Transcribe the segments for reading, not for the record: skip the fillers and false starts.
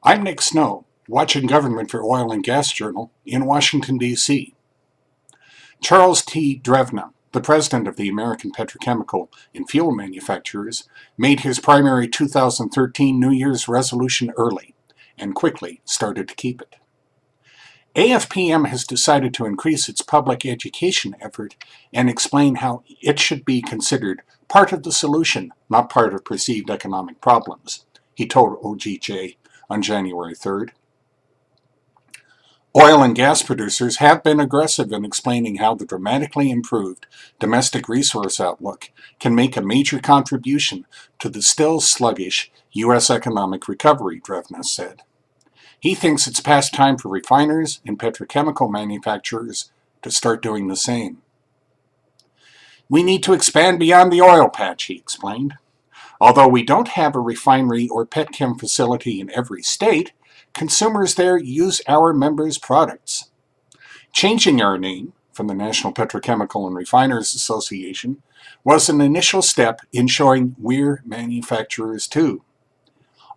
I'm Nick Snow, watching Government for Oil and Gas Journal in Washington, D.C. Charles T. Drevna, the president of the American Petrochemical and Fuel Manufacturers, made his primary 2013 New Year's resolution early and quickly started to keep it. AFPM has decided to increase its public education effort and explain how it should be considered part of the solution, not part of perceived economic problems, he told OGJ on January 3rd. Oil and gas producers have been aggressive in explaining how the dramatically improved domestic resource outlook can make a major contribution to the still sluggish U.S. economic recovery, Drevna said. He thinks it's past time for refiners and petrochemical manufacturers to start doing the same. We need to expand beyond the oil patch, he explained. Although we don't have a refinery or petchem facility in every state, consumers there use our members' products. Changing our name from the National Petrochemical and Refiners Association was an initial step in showing we're manufacturers too.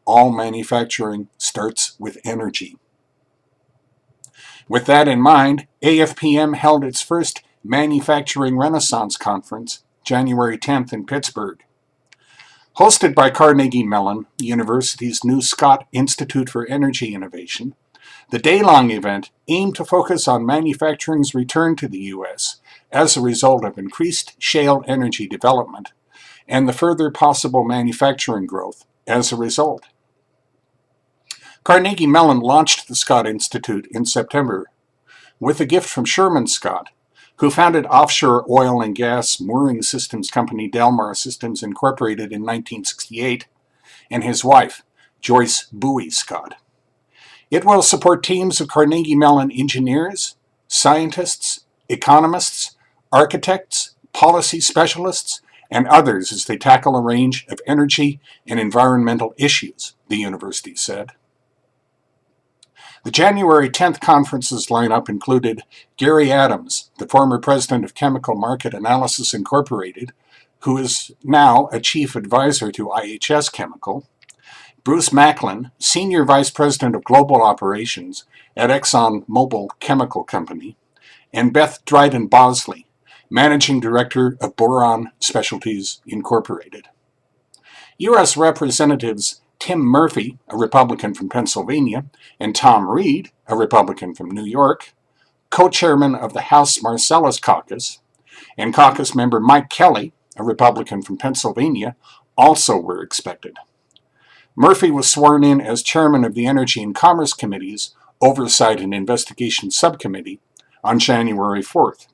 All manufacturing starts with energy. With that in mind, AFPM held its first Manufacturing Renaissance Conference, January 10th in Pittsburgh. Hosted by Carnegie Mellon, the university's new Scott Institute for Energy Innovation, the day-long event aimed to focus on manufacturing's return to the U.S. as a result of increased shale energy development and the further possible manufacturing growth as a result. Carnegie Mellon launched the Scott Institute in September with a gift from Sherman Scott, who founded offshore oil and gas mooring systems company Delmar Systems Incorporated in 1968, and his wife, Joyce Bowie Scott. It will support teams of Carnegie Mellon engineers, scientists, economists, architects, policy specialists, and others as they tackle a range of energy and environmental issues, the university said. The January 10th conference's lineup included Gary Adams, the former president of Chemical Market Analysis Incorporated, who is now a chief advisor to IHS Chemical, Bruce Macklin, senior vice president of global operations at ExxonMobil Chemical Company, and Beth Dryden Bosley, managing director of Boron Specialties Incorporated. U.S. Representatives Tim Murphy, a Republican from Pennsylvania, and Tom Reed, a Republican from New York, co-chairman of the House Marcellus Caucus, and caucus member Mike Kelly, a Republican from Pennsylvania, also were expected. Murphy was sworn in as chairman of the Energy and Commerce Committee's Oversight and Investigation Subcommittee on January 4th.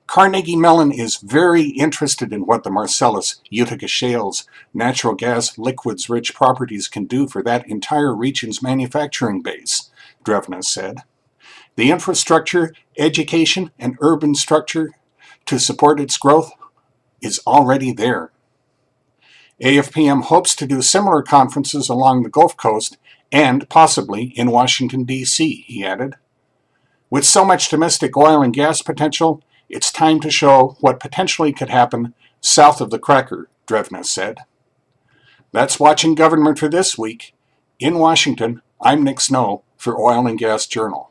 Carnegie Mellon is very interested in what the Marcellus Utica Shale's natural gas liquids-rich properties can do for that entire region's manufacturing base, Drevna said. The infrastructure, education, and urban structure to support its growth is already there. AFPM hopes to do similar conferences along the Gulf Coast and possibly in Washington, D.C., he added. With so much domestic oil and gas potential, it's time to show what potentially could happen south of the cracker, Drevna said. That's Watching Government for this week. In Washington, I'm Nick Snow for Oil and Gas Journal.